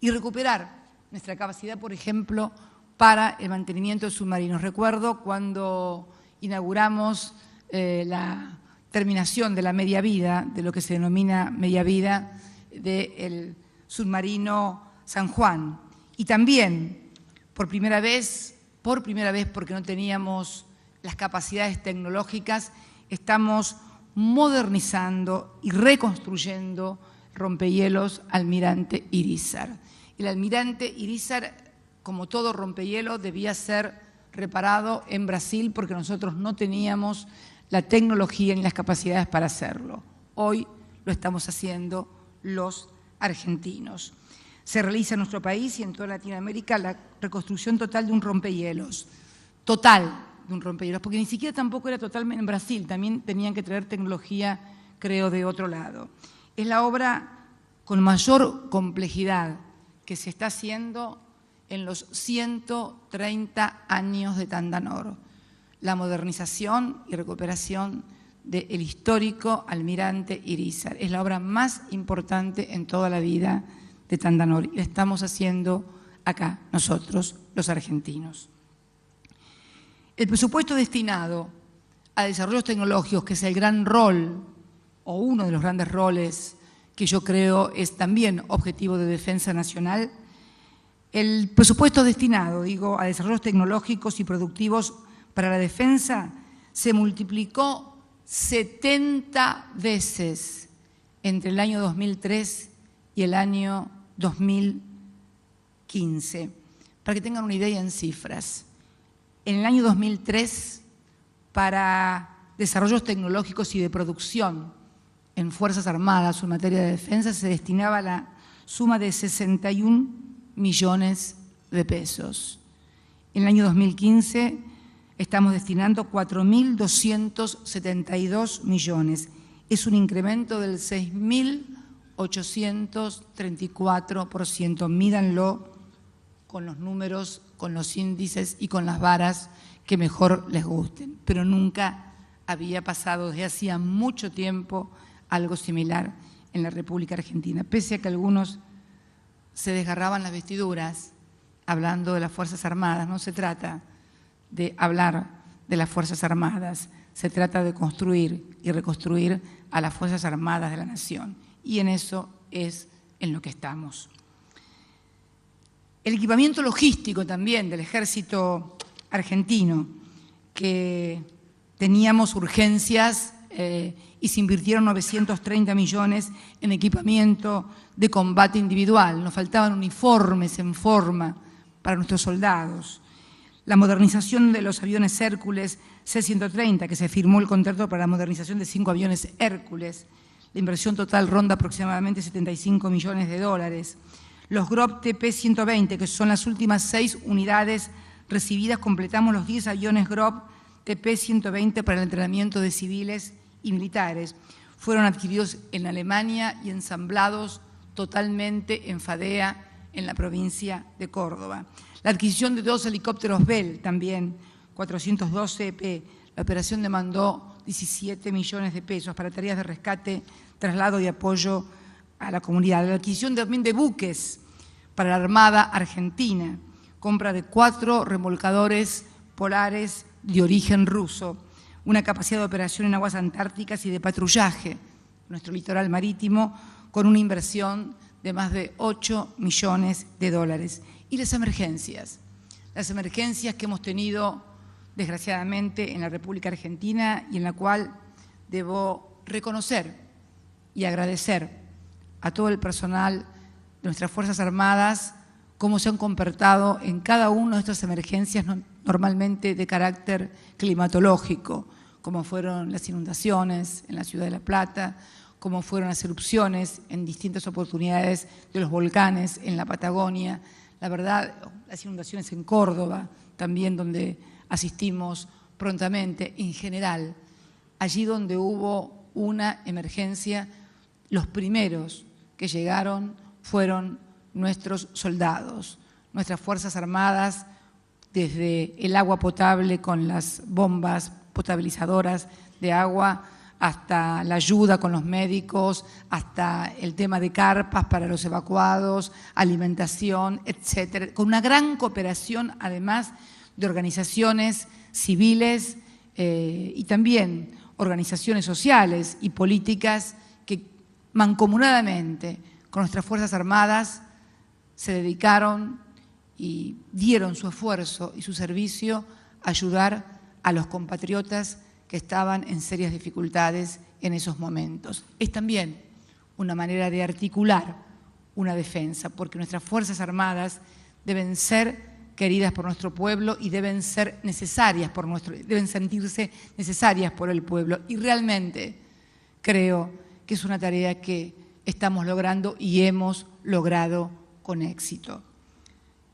y recuperar nuestra capacidad, por ejemplo, para el mantenimiento de submarinos. Recuerdo cuando inauguramos la terminación de la media vida, de lo que se denomina media vida, del submarino San Juan. Y también, por primera vez, porque no teníamos las capacidades tecnológicas, estamos modernizando y reconstruyendo rompehielos Almirante Irízar. El Almirante Irízar, como todo rompehielo, debía ser reparado en Brasil porque nosotros no teníamos la tecnología ni las capacidades para hacerlo. Hoy lo estamos haciendo los argentinos. Se realiza en nuestro país y en toda Latinoamérica la reconstrucción total de un rompehielos. Total de un rompehielos, porque ni siquiera tampoco era totalmente en Brasil, también tenían que traer tecnología, creo, de otro lado. Es la obra con mayor complejidad que se está haciendo en los 130 años de Tandanor, la modernización y recuperación del histórico Almirante Irízar. Es la obra más importante en toda la vida de Tandanor y la estamos haciendo acá, nosotros, los argentinos. El presupuesto destinado a desarrollos tecnológicos, que es el gran rol, o uno de los grandes roles que yo creo es también objetivo de defensa nacional, el presupuesto destinado, a desarrollos tecnológicos y productivos para la defensa se multiplicó 70 veces entre el año 2003 y el año 2015. Para que tengan una idea en cifras, en el año 2003, para desarrollos tecnológicos y de producción en Fuerzas Armadas o en materia de defensa se destinaba la suma de 61 millones de pesos. En el año 2015 estamos destinando 4.272 millones. Es un incremento del 6.834%. Mídanlo con los números, con los índices y con las varas que mejor les gusten. Pero nunca había pasado desde hacía mucho tiempo algo similar en la República Argentina, pese a que algunos se desgarraban las vestiduras hablando de las Fuerzas Armadas. No se trata de hablar de las Fuerzas Armadas, se trata de construir y reconstruir a las Fuerzas Armadas de la Nación. Y en eso es en lo que estamos. El equipamiento logístico también del Ejército argentino, que teníamos urgencias y se invirtieron 930 millones en equipamiento de combate individual. Nos faltaban uniformes en forma para nuestros soldados. La modernización de los aviones Hércules C-130, que se firmó el contrato para la modernización de 5 aviones Hércules. La inversión total ronda aproximadamente 75 millones de dólares. Los GROP TP-120, que son las últimas 6 unidades recibidas, completamos los 10 aviones GROP TP-120 para el entrenamiento de civiles y militares. Fueron adquiridos en Alemania y ensamblados totalmente en Fadea, en la provincia de Córdoba. La adquisición de 2 helicópteros Bell, también 412 EP. La operación demandó 17 millones de pesos para tareas de rescate, traslado y apoyo a la comunidad. La adquisición también de buques para la Armada Argentina, compra de 4 remolcadores polares de origen ruso, una capacidad de operación en aguas antárticas y de patrullaje en nuestro litoral marítimo con una inversión de más de 8 millones de dólares. Y las emergencias que hemos tenido desgraciadamente en la República Argentina y en la cual debo reconocer y agradecer a todo el personal de nuestras Fuerzas Armadas cómo se han comportado en cada una de estas emergencias normalmente de carácter climatológico, como fueron las inundaciones en la ciudad de La Plata, como fueron las erupciones en distintas oportunidades de los volcanes en la Patagonia, la verdad, las inundaciones en Córdoba, también donde asistimos prontamente, en general, allí donde hubo una emergencia, los primeros que llegaron fueron nuestros soldados, nuestras Fuerzas Armadas, desde el agua potable con las bombas potabilizadoras de agua, hasta la ayuda con los médicos, hasta el tema de carpas para los evacuados, alimentación, etcétera, con una gran cooperación, además, de organizaciones civiles y también organizaciones sociales y políticas que mancomunadamente con nuestras Fuerzas Armadas se dedicaron y dieron su esfuerzo y su servicio a ayudar a los compatriotas que estaban en serias dificultades en esos momentos. Es también una manera de articular una defensa, porque nuestras Fuerzas Armadas deben ser queridas por nuestro pueblo y deben ser necesarias deben sentirse necesarias por el pueblo. Y realmente creo que es una tarea que estamos logrando y hemos logrado con éxito.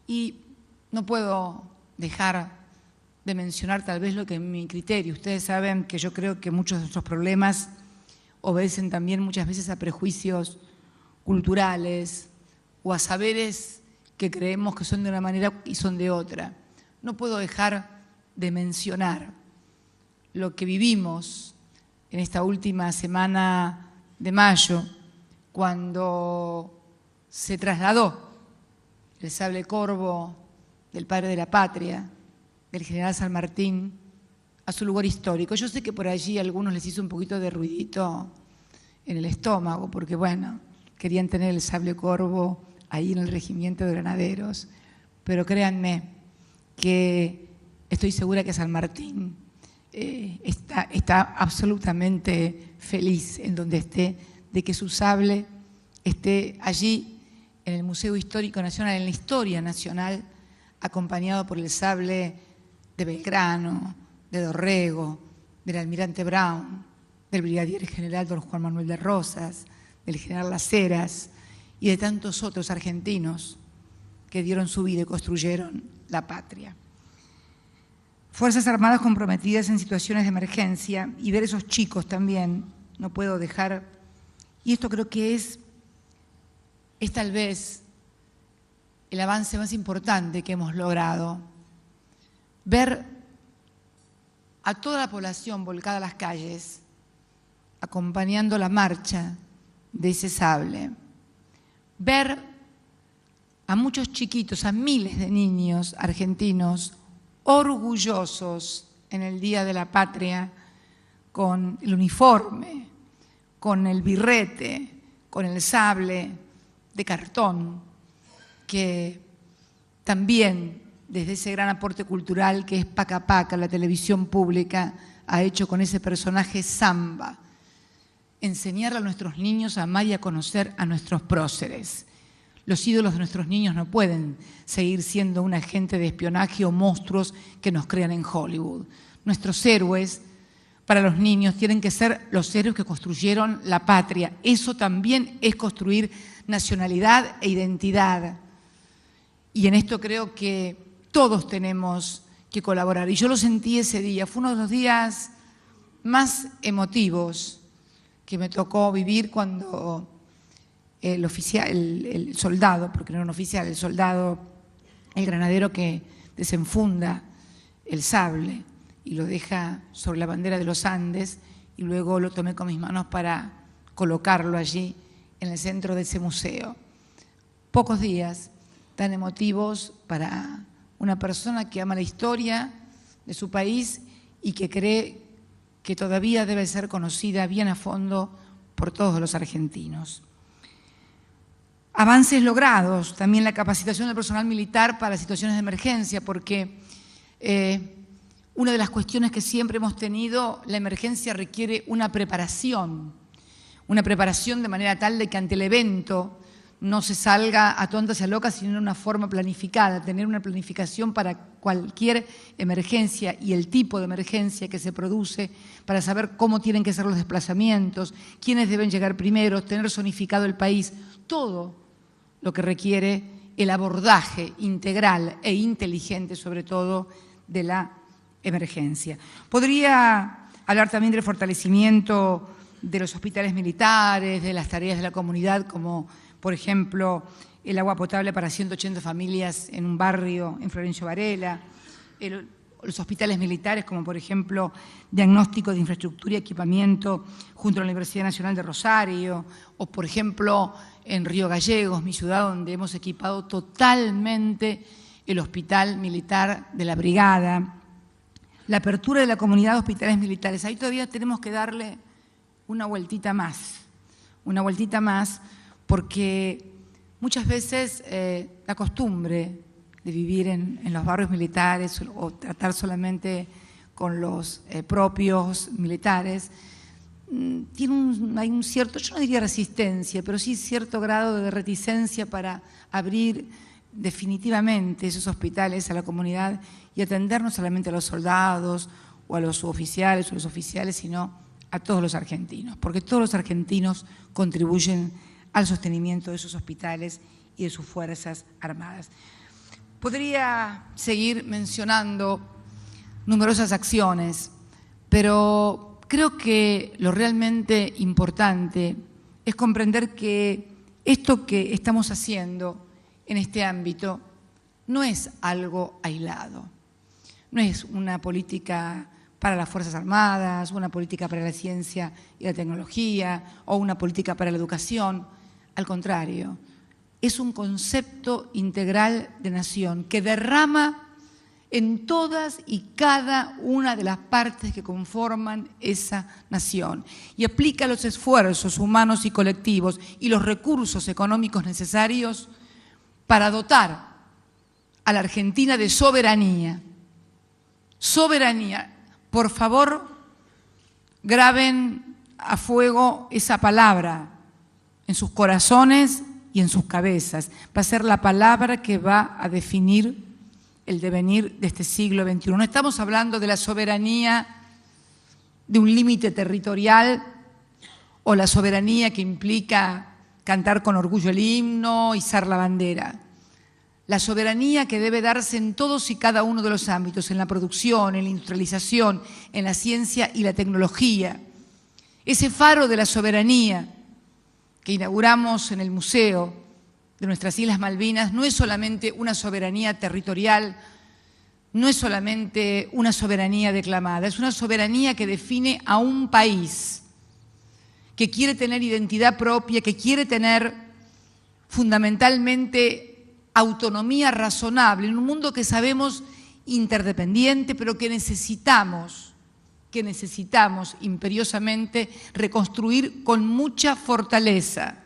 Y no puedo dejar de mencionar tal vez lo que es mi criterio. Ustedes saben que yo creo que muchos de nuestros problemas obedecen también muchas veces a prejuicios culturales o a saberes que creemos que son de una manera y son de otra. No puedo dejar de mencionar lo que vivimos en esta última semana de mayo, cuando se trasladó el sable corvo del padre de la patria, del general San Martín, a su lugar histórico. Yo sé que por allí a algunos les hizo un poquito de ruidito en el estómago, porque bueno, querían tener el sable corvo ahí en el regimiento de granaderos, pero créanme que estoy segura que San Martín está absolutamente feliz en donde esté, de que su sable esté allí en el Museo Histórico Nacional, en la historia nacional, acompañado por el sable de Belgrano, de Dorrego, del almirante Brown, del brigadier general don Juan Manuel de Rosas, del general Las Heras y de tantos otros argentinos que dieron su vida y construyeron la patria. Fuerzas Armadas comprometidas en situaciones de emergencia y ver esos chicos también, no puedo dejar, y esto creo que es tal vez el avance más importante que hemos logrado, ver a toda la población volcada a las calles, acompañando la marcha de ese sable, ver a muchos chiquitos, a miles de niños argentinos orgullosos en el Día de la Patria, con el uniforme, con el birrete, con el sable de cartón, que también desde ese gran aporte cultural que es Paca Paca, la televisión pública, ha hecho con ese personaje Samba, enseñar a nuestros niños a amar y a conocer a nuestros próceres. Los ídolos de nuestros niños no pueden seguir siendo un agente de espionaje o monstruos que nos crean en Hollywood. Nuestros héroes para los niños tienen que ser los héroes que construyeron la patria. Eso también es construir nacionalidad e identidad. Y en esto creo que todos tenemos que colaborar. Y yo lo sentí ese día. Fue uno de los días más emotivos que me tocó vivir cuando el soldado, porque no era un oficial, el soldado, el granadero que desenfunda el sable y lo deja sobre la bandera de los Andes, y luego lo tomé con mis manos para colocarlo allí en el centro de ese museo. Pocos días tan emotivos para una persona que ama la historia de su país y que cree que todavía debe ser conocida bien a fondo por todos los argentinos. Avances logrados, también la capacitación del personal militar para situaciones de emergencia, porque una de las cuestiones que siempre hemos tenido, la emergencia requiere una preparación de manera tal de que ante el evento no se salga a tontas y a locas, sino de una forma planificada, tener una planificación para cualquier emergencia y el tipo de emergencia que se produce, para saber cómo tienen que ser los desplazamientos, quiénes deben llegar primero, tener zonificado el país, todo lo que requiere el abordaje integral e inteligente, sobre todo, de la emergencia. Podría hablar también del fortalecimiento de los hospitales militares, de las tareas de la comunidad, como por ejemplo el agua potable para 180 familias en un barrio en Florencio Varela, los hospitales militares, como por ejemplo diagnóstico de infraestructura y equipamiento junto a la Universidad Nacional de Rosario, o por ejemplo en Río Gallegos, mi ciudad, donde hemos equipado totalmente el hospital militar de la brigada. La apertura de la comunidad de hospitales militares, ahí todavía tenemos que darle una vueltita más, porque muchas veces la costumbre de vivir en los barrios militares o tratar solamente con los propios militares, hay un cierto, yo no diría resistencia, pero sí cierto grado de reticencia para abrir definitivamente esos hospitales a la comunidad y atender no solamente a los soldados o a los suboficiales o los oficiales, sino a todos los argentinos, porque todos los argentinos contribuyen al sostenimiento de esos hospitales y de sus Fuerzas Armadas. Podría seguir mencionando numerosas acciones, pero creo que lo realmente importante es comprender que esto que estamos haciendo en este ámbito no es algo aislado, no es una política para las Fuerzas Armadas, una política para la ciencia y la tecnología o una política para la educación. Al contrario, es un concepto integral de nación que derrama en todas y cada una de las partes que conforman esa nación y aplica los esfuerzos humanos y colectivos y los recursos económicos necesarios para dotar a la Argentina de soberanía. Soberanía. Por favor, graben a fuego esa palabra en sus corazones y en sus cabezas. Va a ser la palabra que va a definir el devenir de este siglo XXI. No estamos hablando de la soberanía de un límite territorial o la soberanía que implica cantar con orgullo el himno, izar la bandera. La soberanía que debe darse en todos y cada uno de los ámbitos, en la producción, en la industrialización, en la ciencia y la tecnología. Ese faro de la soberanía que inauguramos en el Museo de nuestras Islas Malvinas no es solamente una soberanía territorial, no es solamente una soberanía declamada, es una soberanía que define a un país que quiere tener identidad propia, que quiere tener fundamentalmente autonomía razonable en un mundo que sabemos interdependiente, pero que necesitamos imperiosamente reconstruir con mucha fortaleza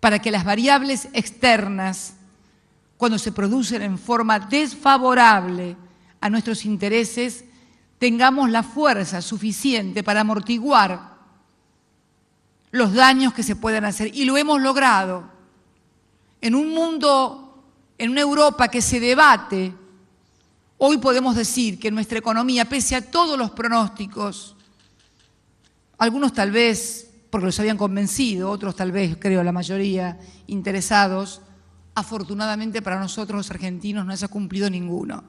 para que las variables externas, cuando se producen en forma desfavorable a nuestros intereses, tengamos la fuerza suficiente para amortiguar los daños que se puedan hacer. Y lo hemos logrado. En un mundo, en una Europa que se debate, hoy podemos decir que nuestra economía, pese a todos los pronósticos, algunos tal vez porque los habían convencido, otros tal vez, creo la mayoría, interesados, afortunadamente para nosotros los argentinos no se ha cumplido ninguno.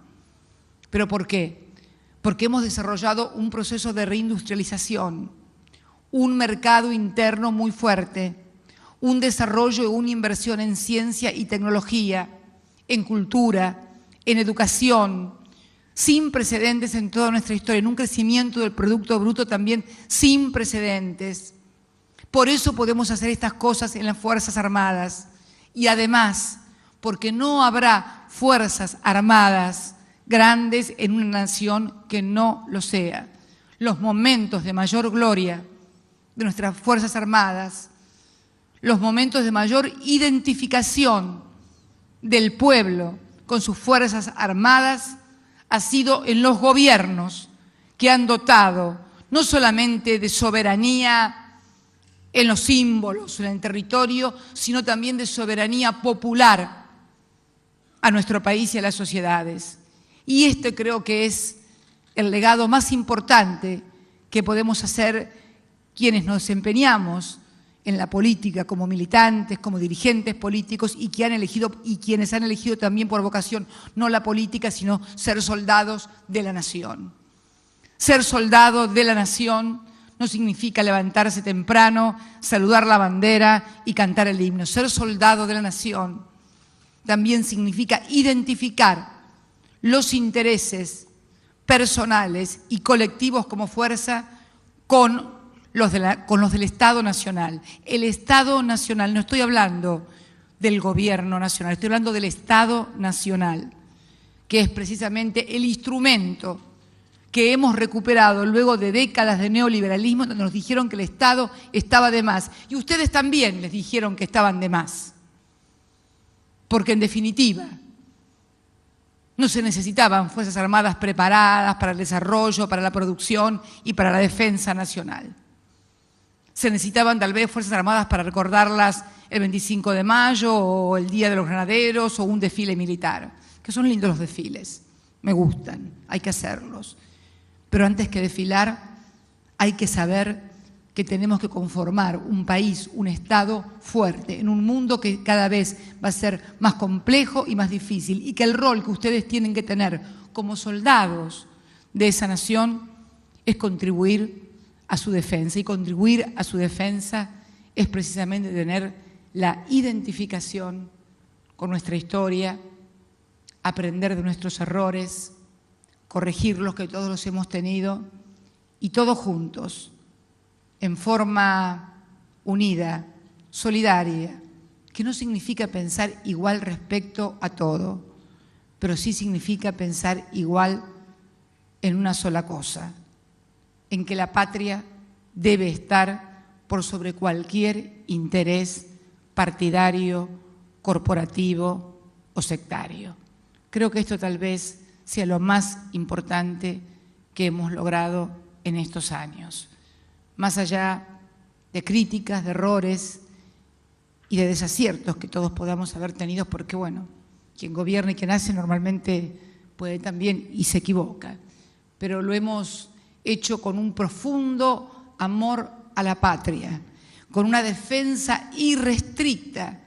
¿Pero por qué? Porque hemos desarrollado un proceso de reindustrialización, un mercado interno muy fuerte, un desarrollo y una inversión en ciencia y tecnología, en cultura, en educación, sin precedentes en toda nuestra historia, en un crecimiento del Producto Bruto también sin precedentes. Por eso podemos hacer estas cosas en las Fuerzas Armadas y además porque no habrá Fuerzas Armadas grandes en una nación que no lo sea. Los momentos de mayor gloria de nuestras Fuerzas Armadas, los momentos de mayor identificación del pueblo con sus Fuerzas Armadas ha sido en los gobiernos que han dotado no solamente de soberanía en los símbolos, en el territorio, sino también de soberanía popular a nuestro país y a las sociedades. Y este creo que es el legado más importante que podemos hacer quienes nos empeñamos en la política como militantes, como dirigentes políticos y quienes han elegido también por vocación no la política, sino ser soldados de la nación. Ser soldado de la nación no significa levantarse temprano, saludar la bandera y cantar el himno. Ser soldado de la nación también significa identificar los intereses personales y colectivos como fuerza con los del Estado Nacional. El Estado Nacional, no estoy hablando del Gobierno Nacional, estoy hablando del Estado Nacional, que es precisamente el instrumento que hemos recuperado luego de décadas de neoliberalismo, donde nos dijeron que el Estado estaba de más. Y ustedes también les dijeron que estaban de más. Porque en definitiva, no se necesitaban Fuerzas Armadas preparadas para el desarrollo, para la producción y para la defensa nacional. Se necesitaban tal vez Fuerzas Armadas para recordarlas el 25 de mayo o el Día de los Granaderos o un desfile militar, que son lindos los desfiles, me gustan, hay que hacerlos. Pero antes que desfilar hay que saber que tenemos que conformar un país, un Estado fuerte, en un mundo que cada vez va a ser más complejo y más difícil, y que el rol que ustedes tienen que tener como soldados de esa nación es contribuir a su defensa, y contribuir a su defensa es precisamente tener la identificación con nuestra historia, aprender de nuestros errores, corregirlos, que todos los hemos tenido, y todos juntos, en forma unida, solidaria, que no significa pensar igual respecto a todo, pero sí significa pensar igual en una sola cosa, en que la patria debe estar por sobre cualquier interés partidario, corporativo o sectario. Creo que esto tal vez sea lo más importante que hemos logrado en estos años. Más allá de críticas, de errores y de desaciertos que todos podamos haber tenido, porque bueno, quien gobierna y quien hace normalmente puede también y se equivoca, pero lo hemos hecho con un profundo amor a la patria, con una defensa irrestricta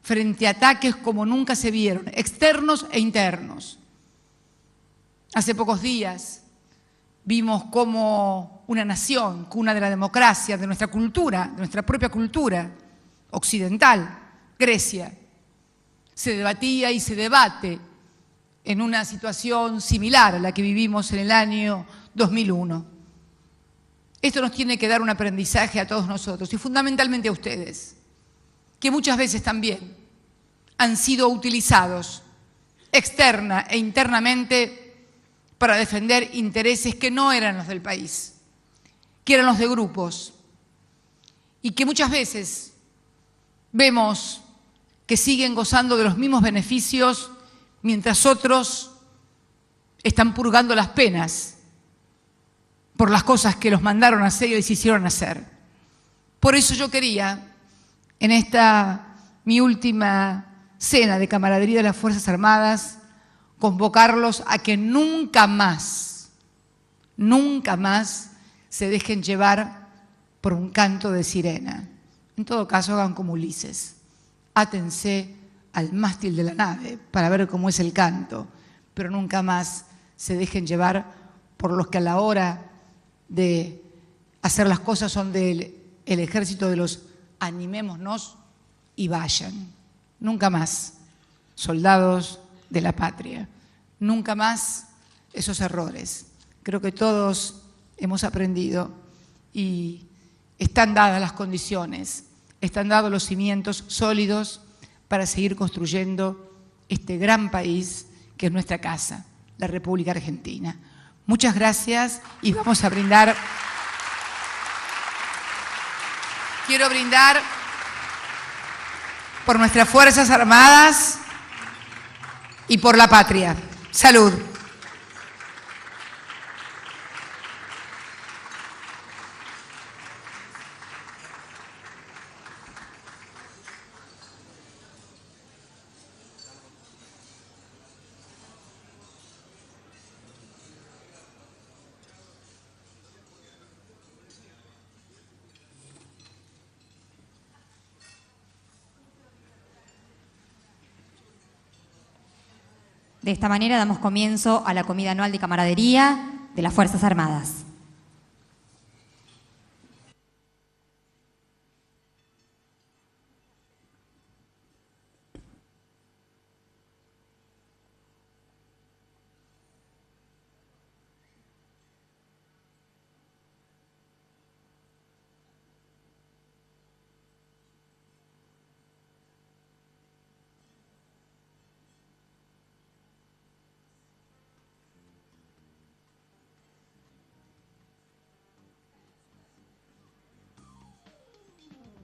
frente a ataques como nunca se vieron, externos e internos. Hace pocos días vimos cómo una nación, cuna de la democracia, de nuestra cultura, de nuestra propia cultura occidental, Grecia, se debatía y se debate en una situación similar a la que vivimos en el año 2001. Esto nos tiene que dar un aprendizaje a todos nosotros y fundamentalmente a ustedes, que muchas veces también han sido utilizados externa e internamente para defender intereses que no eran los del país, que eran los de grupos, y que muchas veces vemos que siguen gozando de los mismos beneficios mientras otros están purgando las penas por las cosas que los mandaron a hacer y les hicieron hacer. Por eso yo quería, en esta mi última cena de camaradería de las Fuerzas Armadas, convocarlos a que nunca más se dejen llevar por un canto de sirena. En todo caso, hagan como Ulises, átense al mástil de la nave para ver cómo es el canto, pero nunca más se dejen llevar por los que a la hora de hacer las cosas son del ejército de los animémonos y vayan. Nunca más, soldados de la patria. Nunca más esos errores. Creo que todos hemos aprendido y están dadas las condiciones, están dados los cimientos sólidos para seguir construyendo este gran país que es nuestra casa, la República Argentina. Muchas gracias y vamos a brindar. Quiero brindar por nuestras Fuerzas Armadas y por la patria. Salud. De esta manera damos comienzo a la comida anual de camaradería de las Fuerzas Armadas.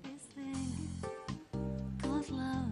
This thing called love